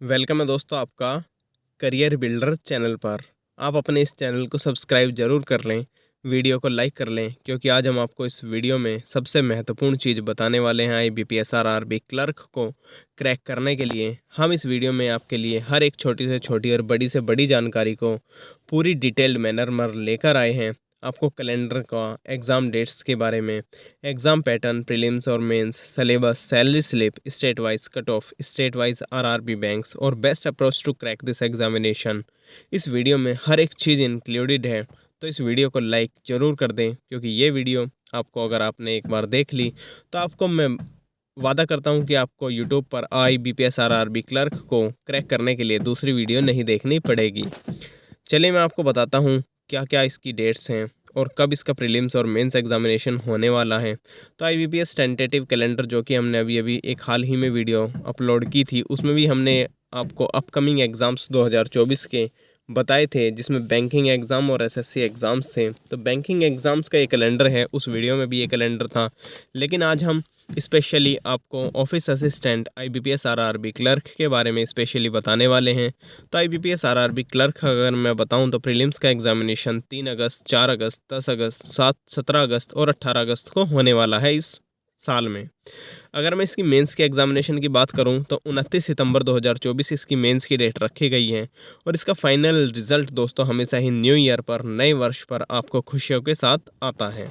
Welcome है दोस्तों आपका करियर बिल्डर चैनल पर। आप अपने इस चैनल को सब्सक्राइब ज़रूर कर लें, वीडियो को लाइक कर लें, क्योंकि आज हम आपको इस वीडियो में सबसे महत्वपूर्ण चीज़ बताने वाले हैं। IBPS RRB क्लर्क को क्रैक करने के लिए हम इस वीडियो में आपके लिए हर एक छोटी से छोटी और बड़ी से बड़ी जानकारी को पूरी डिटेल्ड मैनर में लेकर आए हैं। आपको कैलेंडर का, एग्ज़ाम डेट्स के बारे में, एग्ज़ाम पैटर्न, प्रीलिम्स और mains, syllabus, salary slip, state wise cut off, state wise RRB banks और best approach to crack this examination. इस वीडियो में हर एक चीज़ इंक्लूडेड है, तो इस वीडियो को लाइक ज़रूर कर दें, क्योंकि ये वीडियो आपको, अगर आपने एक बार देख ली तो आपको मैं वादा करता हूँ कि आपको यूट्यूब पर IBPS RRB क्लर्क को क्रैक करने के लिए दूसरी वीडियो नहीं देखनी पड़ेगी। चलिए मैं आपको बताता हूँ क्या क्या इसकी डेट्स हैं और कब इसका प्रीलिम्स और मेंस एग्जामिनेशन होने वाला है। तो IBPS टेंटेटिव कैलेंडर, जो कि हमने अभी अभी एक हाल ही में वीडियो अपलोड की थी, उसमें भी हमने आपको अपकमिंग एग्ज़ाम्स 2024 के बताए थे, जिसमें बैंकिंग एग्ज़ाम और SSC एग्ज़ाम्स थे। तो बैंकिंग एग्ज़ाम्स का ये कैलेंडर है, उस वीडियो में भी ये कैलेंडर था, लेकिन आज हम स्पेशली आपको office assistant IBPS RRB clerk के बारे में स्पेशली बताने वाले हैं। तो IBPS RRB क्लर्क अगर मैं बताऊं तो प्रीलिम्स का एग्जामिनेशन 3 अगस्त, 4 अगस्त, 10 अगस्त, 17 अगस्त और 18 अगस्त को होने वाला है इस साल में। अगर मैं इसकी मेंस के एग्जामिनेशन की बात करूं तो 29 सितंबर 2024 इसकी मेंस की डेट रखी गई है, और इसका फाइनल रिजल्ट दोस्तों हमेशा ही न्यू ईयर पर, नए वर्ष पर आपको खुशियों के साथ आता है।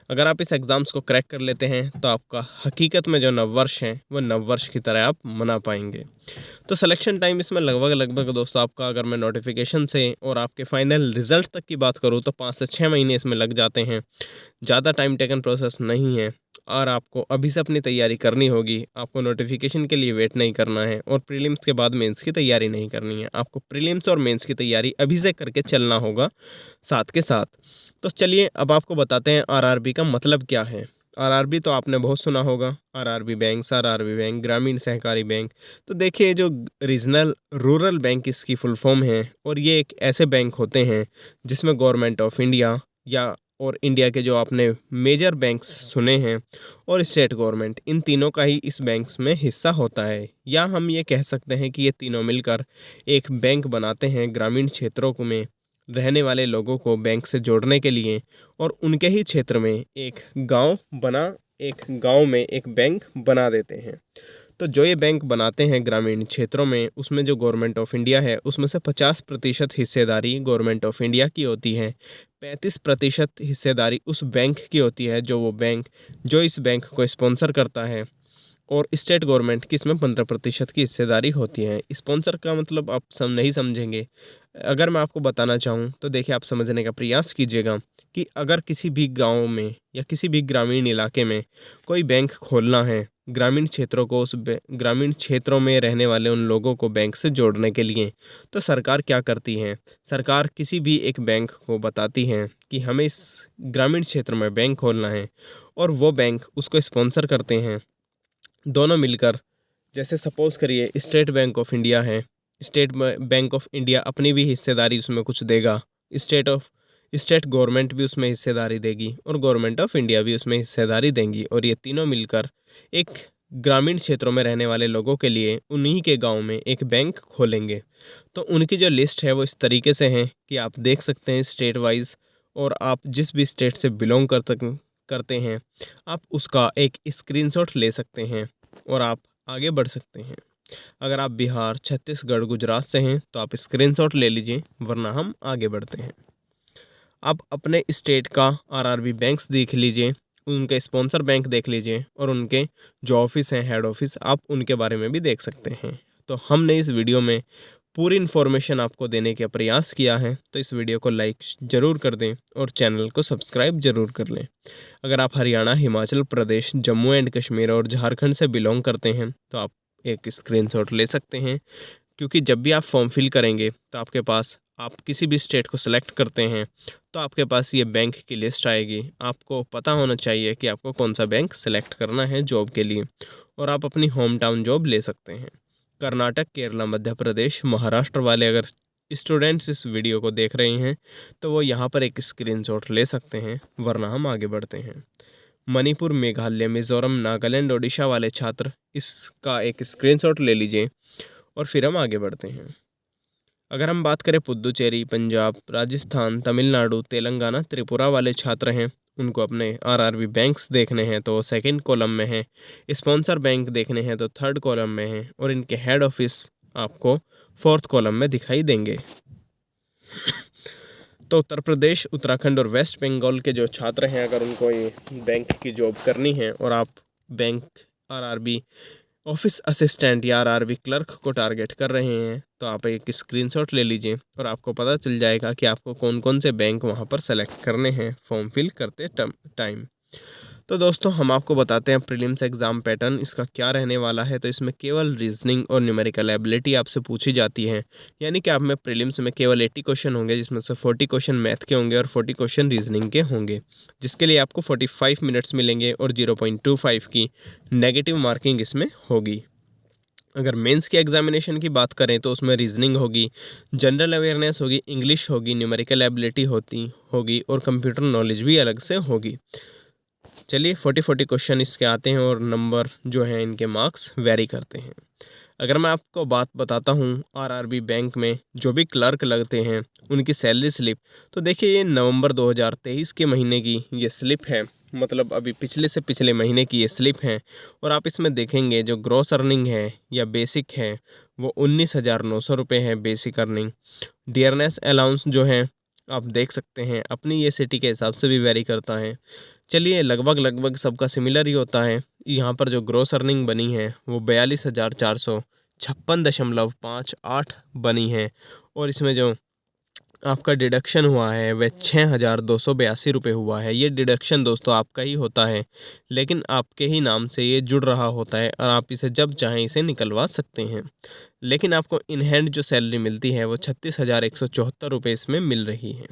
अगर आप इस एग्ज़ाम्स को क्रैक कर लेते हैं तो आपका हकीकत में जो नववर्ष है वो नववर्ष की तरह आप मना पाएंगे। तो सिलेक्शन टाइम इसमें लगभग लगभग दोस्तों आपका, अगर मैं नोटिफिकेशन से और आपके फाइनल रिजल्ट तक की बात करूँ तो 5 से 6 महीने इसमें लग जाते हैं। ज़्यादा टाइम टेकन प्रोसेस नहीं है, और आपको अभी से अपनी तैयारी करनी होगी। आपको नोटिफिकेशन के लिए वेट नहीं करना है, और प्रीलिम्स के बाद मेंस की तैयारी नहीं करनी है। आपको प्रीलिम्स और मेंस की तैयारी अभी से करके चलना होगा साथ के साथ। तो चलिए अब आपको बताते हैं RRB का मतलब क्या है। RRB तो आपने बहुत सुना होगा, RRB बैंक, RRB बैंक, ग्रामीण सहकारी बैंक। तो देखिए, जो रीजनल रूरल बैंक इसकी फुल फॉर्म है, और ये एक ऐसे बैंक होते हैं जिसमें गवर्नमेंट ऑफ इंडिया या और इंडिया के जो आपने मेजर बैंक्स सुने हैं और स्टेट गवर्नमेंट, इन तीनों का ही इस बैंक्स में हिस्सा होता है। या हम ये कह सकते हैं कि ये तीनों मिलकर एक बैंक बनाते हैं, ग्रामीण क्षेत्रों में रहने वाले लोगों को बैंक से जोड़ने के लिए, और उनके ही क्षेत्र में एक गांव में एक बैंक बना देते हैं। तो जो ये बैंक बनाते हैं ग्रामीण क्षेत्रों में, उसमें जो गवर्नमेंट ऑफ इंडिया है उसमें से 50% हिस्सेदारी गवर्नमेंट ऑफ इंडिया की होती है। 35% हिस्सेदारी उस बैंक की होती है, जो इस बैंक को स्पॉन्सर करता है। और स्टेट गवर्नमेंट की इसमें 15% की हिस्सेदारी होती है। स्पॉन्सर का मतलब आप नहीं समझेंगे। अगर मैं आपको बताना चाहूँ तो देखिए, आप समझने का प्रयास कीजिएगा कि अगर किसी भी गांव में या किसी भी ग्रामीण इलाके में कोई बैंक खोलना है, ग्रामीण क्षेत्रों को ग्रामीण क्षेत्रों में रहने वाले उन लोगों को बैंक से जोड़ने के लिए, तो सरकार क्या करती है? सरकार किसी भी एक बैंक को बताती है कि हमें इस ग्रामीण क्षेत्र में बैंक खोलना है, और वो बैंक उसको स्पॉन्सर करते हैं दोनों मिलकर। जैसे सपोज़ करिए, स्टेट बैंक ऑफ इंडिया है, बैंक ऑफ इंडिया अपनी भी हिस्सेदारी उसमें कुछ देगा, स्टेट गवर्नमेंट भी उसमें हिस्सेदारी देगी, और गवर्नमेंट ऑफ इंडिया भी उसमें हिस्सेदारी देंगी, और ये तीनों मिलकर एक ग्रामीण क्षेत्रों में रहने वाले लोगों के लिए उन्हीं के गांव में एक बैंक खोलेंगे। तो उनकी जो लिस्ट है वो इस तरीके से है कि आप देख सकते हैं स्टेट वाइज, और आप जिस भी स्टेट से बिलोंग करते हैं, आप उसका एक स्क्रीनशॉट ले सकते हैं और आप आगे बढ़ सकते हैं। अगर आप बिहार, छत्तीसगढ़, गुजरात से हैं तो आप स्क्रीनशॉट ले लीजिए, वरना हम आगे बढ़ते हैं। आप अपने स्टेट का RRB बैंक्स देख लीजिए, उनके स्पॉन्सर बैंक देख लीजिए, और उनके जो ऑफिस हैं, हेड ऑफिस, आप उनके बारे में भी देख सकते हैं। तो हमने इस वीडियो में पूरी इन्फॉर्मेशन आपको देने का प्रयास किया है, तो इस वीडियो को लाइक ज़रूर कर दें और चैनल को सब्सक्राइब ज़रूर कर लें। अगर आप हरियाणा, हिमाचल प्रदेश, जम्मू एंड कश्मीर और झारखंड से बिलोंग करते हैं तो आप एक स्क्रीनशॉट ले सकते हैं, क्योंकि जब भी आप फॉर्म फिल करेंगे तो आपके पास, आप किसी भी स्टेट को सिलेक्ट करते हैं तो आपके पास ये बैंक की लिस्ट आएगी। आपको पता होना चाहिए कि आपको कौन सा बैंक सेलेक्ट करना है जॉब के लिए, और आप अपनी होम टाउन जॉब ले सकते हैं। कर्नाटक, केरला, मध्य प्रदेश, महाराष्ट्र वाले अगर स्टूडेंट्स इस वीडियो को देख रहे हैं तो वो यहाँ पर एक स्क्रीनशॉट ले सकते हैं, वरना हम आगे बढ़ते हैं। मणिपुर, मेघालय, मिज़ोरम, नागालैंड, ओडिशा वाले छात्र इसका एक स्क्रीनशॉट ले लीजिए, और फिर हम आगे बढ़ते हैं। अगर हम बात करें पुद्दुचेरी, पंजाब, राजस्थान, तमिलनाडु, तेलंगाना, त्रिपुरा वाले छात्र हैं, उनको अपने आरआरबी बैंक्स देखने हैं तो सेकंड कॉलम में है, स्पॉन्सर बैंक देखने हैं तो थर्ड कॉलम में है, और इनके हेड ऑफिस आपको फोर्थ कॉलम में दिखाई देंगे। तो उत्तर प्रदेश, उत्तराखंड और वेस्ट बंगाल के जो छात्र हैं, अगर उनको ये बैंक की जॉब करनी है और आप बैंक आरआरबी ऑफिस असिस्टेंट या आरआरबी क्लर्क को टारगेट कर रहे हैं, तो आप एक स्क्रीनशॉट ले लीजिए और आपको पता चल जाएगा कि आपको कौन कौन से बैंक वहां पर सेलेक्ट करने हैं फॉर्म फिल करते टाइम। तो दोस्तों, हम आपको बताते हैं प्रीलिम्स एग्ज़ाम पैटर्न इसका क्या रहने वाला है। तो इसमें केवल रीजनिंग और न्यूमेरिकल एबिलिटी आपसे पूछी जाती है, यानी कि आप में प्रीलिम्स में केवल 80 क्वेश्चन होंगे, जिसमें से 40 क्वेश्चन मैथ के होंगे और 40 क्वेश्चन रीजनिंग के होंगे, जिसके लिए आपको 45 मिनट्स मिलेंगे और 0.25 की नेगेटिव मार्किंग इसमें होगी। अगर मेंस की एग्जामिनेशन की बात करें तो उसमें रीजनिंग होगी, जनरल अवेयरनेस होगी, इंग्लिश होगी, न्यूमेरिकल एबिलिटी होगी और कंप्यूटर नॉलेज भी अलग से होगी। चलिए 40 क्वेश्चन इसके आते हैं और नंबर जो हैं इनके मार्क्स वेरी करते हैं। अगर मैं आपको बात बताता हूँ आरआरबी बैंक में जो भी क्लर्क लगते हैं उनकी सैलरी स्लिप, तो देखिए ये नवंबर 2023 के महीने की ये स्लिप है, मतलब अभी पिछले से पिछले महीने की ये स्लिप है। और आप इसमें देखेंगे जो ग्रॉस अर्निंग है या बेसिक है वो 19,900 रुपये है बेसिक अर्निंग। डियरनेस अलाउंस जो है आप देख सकते हैं अपनी ये सिटी के हिसाब से भी वेरी करता है। चलिए लगभग सबका सिमिलर ही होता है। यहाँ पर जो ग्रॉस अर्निंग बनी है वो 42,456.58 बनी है और इसमें जो आपका डिडक्शन हुआ है वह 6,282 रुपये हुआ है। ये डिडक्शन दोस्तों आपका ही होता है, लेकिन आपके ही नाम से ये जुड़ रहा होता है और आप इसे जब चाहें इसे निकलवा सकते हैं। लेकिन आपको इन हैंड जो सैलरी मिलती है वो 36,174 रुपये इसमें मिल रही है।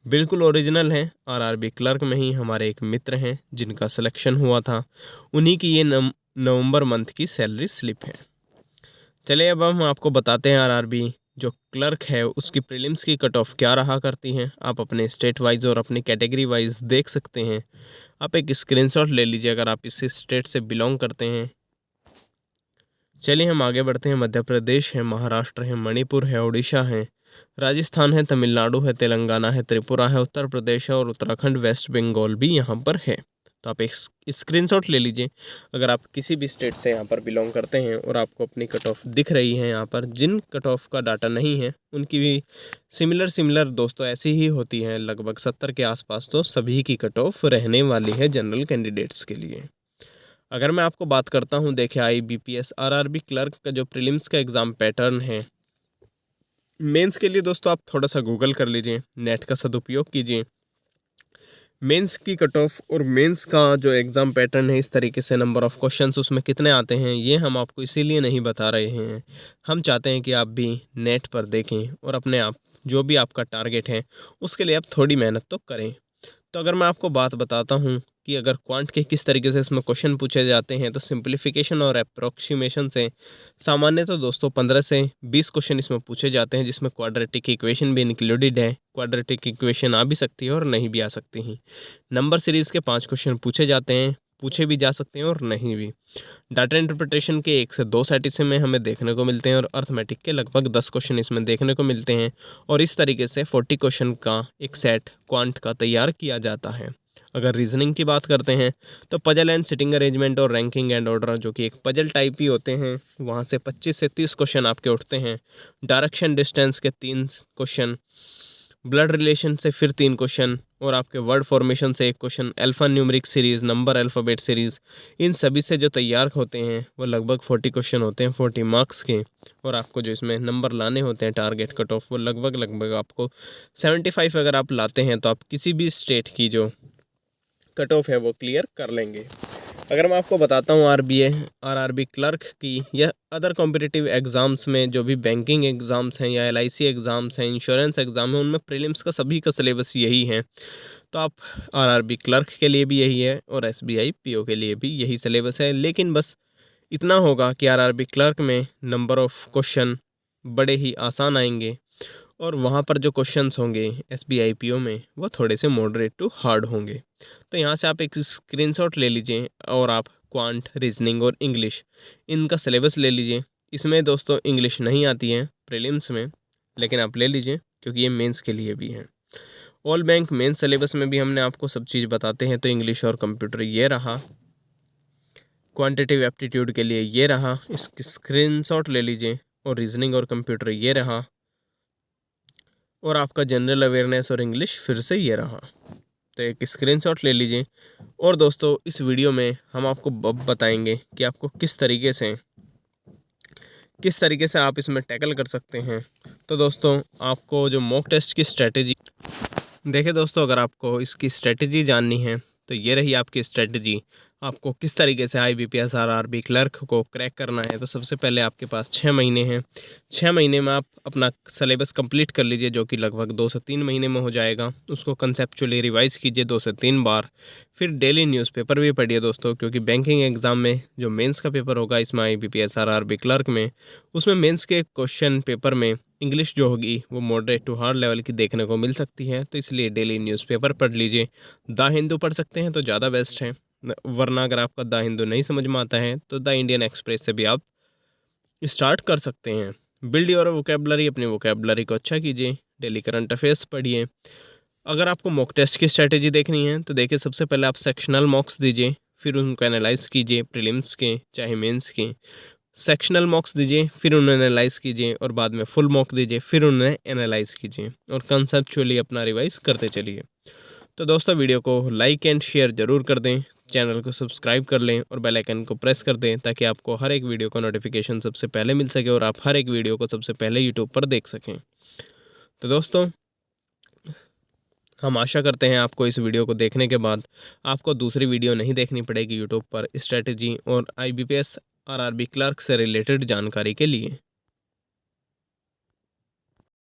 बिल्कुल ओरिजिनल है। आरआरबी क्लर्क में ही हमारे एक मित्र हैं जिनका सिलेक्शन हुआ था, उन्हीं की ये नवंबर मंथ की सैलरी स्लिप है। चलिए अब हम आपको बताते हैं आरआरबी जो क्लर्क है उसकी प्रीलिम्स की कट ऑफ क्या रहा करती हैं। आप अपने स्टेट वाइज और अपनी कैटेगरी वाइज देख सकते हैं। आप एक स्क्रीनशॉट ले लीजिए अगर आप इस स्टेट से बिलोंग करते हैं। चलिए हम आगे बढ़ते हैं। मध्य प्रदेश है, महाराष्ट्र है, मणिपुर है, उड़ीसा है, राजस्थान है, तमिलनाडु है, तेलंगाना है, त्रिपुरा है, उत्तर प्रदेश है और उत्तराखंड वेस्ट बंगाल भी यहाँ पर है। तो आप एक स्क्रीनशॉट ले लीजिए अगर आप किसी भी स्टेट से यहाँ पर बिलोंग करते हैं और आपको अपनी कट ऑफ दिख रही है। यहाँ पर जिन कट ऑफ का डाटा नहीं है उनकी भी सिमिलर दोस्तों ऐसी ही होती है, लगभग 70 के आसपास तो सभी की कट ऑफ रहने वाली है जनरल कैंडिडेट्स के लिए। अगर मैं आपको बात करता हूँ, देखिए IBPS आरआरबी क्लर्क का जो प्रीलिम्स का एग्ज़ाम पैटर्न है, मेंस के लिए दोस्तों आप थोड़ा सा गूगल कर लीजिए, नेट का सदुपयोग कीजिए। मेंस की कट ऑफ और मेंस का जो एग्ज़ाम पैटर्न है, इस तरीके से नंबर ऑफ़ क्वेश्चंस उसमें कितने आते हैं ये हम आपको इसीलिए नहीं बता रहे हैं। हम चाहते हैं कि आप भी नेट पर देखें और अपने आप जो भी आपका टारगेट है उसके लिए आप थोड़ी मेहनत तो करें। तो अगर मैं आपको बात बताता हूँ कि अगर क्वांट के किस तरीके से इसमें क्वेश्चन पूछे जाते हैं, तो सिंप्लीफिकेशन और अप्रोक्सीमेशन से सामान्य तो दोस्तों 15 से 20 क्वेश्चन इसमें पूछे जाते हैं, जिसमें क्वाड्रेटिक इक्वेशन भी इंक्लूडेड है। क्वाड्रेटिक इक्वेशन आ भी सकती है और नहीं भी आ सकती हैं। नंबर सीरीज़ के 5 क्वेश्चन पूछे जाते हैं, पूछे भी जा सकते हैं और नहीं भी। डाटा इंटरप्रिटेशन के 1 से 2 सेट इसमें हमें देखने को मिलते हैं और अर्थमेटिक के लगभग 10 क्वेश्चन इसमें देखने को मिलते हैं। और इस तरीके से 40 क्वेश्चन का एक सेट क्वांट का तैयार किया जाता है। अगर रीजनिंग की बात करते हैं तो पजल एंड सिटिंग अरेंजमेंट और रैंकिंग एंड ऑर्डर जो कि एक पजल टाइप ही होते हैं, वहाँ से 25 से 30 क्वेश्चन आपके उठते हैं। डायरेक्शन डिस्टेंस के 3 क्वेश्चन, ब्लड रिलेशन से फिर 3 क्वेश्चन और आपके वर्ड फॉर्मेशन से 1 question, alphanumeric series, number alphabet series, इन सभी से जो तैयार होते हैं वो लगभग 40 क्वेश्चन होते हैं 40 मार्क्स के। और आपको जो इसमें नंबर लाने होते हैं टारगेट कट ऑफ वो लगभग आपको 75 अगर आप लाते हैं तो आप किसी भी स्टेट की जो कट ऑफ है वो क्लियर कर लेंगे। अगर मैं आपको बताता हूँ आरआरबी क्लर्क की या अदर कॉम्पिटिटिव एग्ज़ाम्स में जो भी बैंकिंग एग्ज़ाम्स हैं या LIC एग्ज़ाम्स हैं, इंश्योरेंस एग्ज़ाम है, उनमें प्रीलिम्स का सभी का सिलेबस यही है। तो आप आरआरबी क्लर्क के लिए भी यही है और SBI PO के लिए भी यही सिलेबस है। लेकिन बस इतना होगा कि आरआरबी क्लर्क में नंबर ऑफ़ क्वेश्चन बड़े ही आसान आएंगे और वहाँ पर जो क्वेश्चंस होंगे SBI PO में वो थोड़े से मॉडरेट टू हार्ड होंगे। तो यहाँ से आप एक स्क्रीनशॉट ले लीजिए और आप क्वांट, रीजनिंग और इंग्लिश इनका सिलेबस ले लीजिए इसमें दोस्तों इंग्लिश नहीं आती है प्रीलिम्स में, लेकिन आप ले लीजिए क्योंकि ये मेंस के लिए भी है। ऑल बैंक मेन सिलेबस में भी हमने आपको सब चीज़ बताते हैं, तो इंग्लिश और कंप्यूटर ये रहा। क्वांटिटेटिव एप्टीट्यूड के लिए ये रहा, इसकी स्क्रीनशॉट ले लीजिए। और रीजनिंग और कंप्यूटर ये रहा, और आपका जनरल अवेयरनेस और इंग्लिश फिर से ये रहा। तो एक स्क्रीनशॉट ले लीजिए। और दोस्तों इस वीडियो में हम आपको बताएंगे कि आपको किस तरीके से आप इसमें टैकल कर सकते हैं। तो दोस्तों आपको जो मॉक टेस्ट की स्ट्रेटजी देखिए दोस्तों, अगर आपको इसकी स्ट्रेटजी जाननी है तो ये रही आपकी स्ट्रेटजी। आपको किस तरीके से IBPS RRB क्लर्क को क्रैक करना है। तो सबसे पहले आपके पास 6 महीने हैं। 6 महीने में आप अपना सिलेबस कंप्लीट कर लीजिए, जो कि लगभग 2 से 3 महीने में हो जाएगा। उसको कंसेप्चुअली रिवाइज़ कीजिए 2 से 3 बार। फिर डेली न्यूज़पेपर भी पढ़िए दोस्तों, क्योंकि बैंकिंग एग्ज़ाम में जो मेंस का पेपर होगा इसमें IBPS RRB क्लर्क में, उसमें मेंस के क्वेश्चन पेपर में इंग्लिश जो होगी वो मॉडरेट टू हार्ड लेवल की देखने को मिल सकती है। तो इसलिए डेली न्यूज़पेपर पढ़ लीजिए। द हिंदू पढ़ सकते हैं तो ज़्यादा बेस्ट है, वरना अगर आपका द हिंदू नहीं समझ में आता है तो द इंडियन एक्सप्रेस से भी आप स्टार्ट कर सकते हैं। बिल्ड योर वोकेबलरी, अपनी वोकेबलरी को अच्छा कीजिए। डेली करंट अफेयर्स पढ़िए। अगर आपको मॉक टेस्ट की स्ट्रैटेजी देखनी है तो देखिए, सबसे पहले आप सेक्शनल मॉक्स दीजिए, फिर उनको एनालाइज कीजिए, प्रीलिम्स के चाहे मेंस के। सेक्शनल मॉक्स दीजिए, फिर उन्हें एनालाइज कीजिए, और बाद में फुल मॉक दीजिए, फिर उन्हें एनालाइज कीजिए, और कंसेप्चुअली अपना रिवाइज करते चलिए। तो दोस्तों वीडियो को लाइक एंड शेयर ज़रूर कर दें, चैनल को सब्सक्राइब कर लें और बेल आइकन को प्रेस कर दें, ताकि आपको हर एक वीडियो का नोटिफिकेशन सबसे पहले मिल सके और आप हर एक वीडियो को सबसे पहले यूट्यूब पर देख सकें। तो दोस्तों हम आशा करते हैं आपको इस वीडियो को देखने के बाद आपको दूसरी वीडियो नहीं देखनी पड़ेगी यूट्यूब पर स्ट्रेटजी और IBPS RRB क्लर्क से रिलेटेड जानकारी के लिए।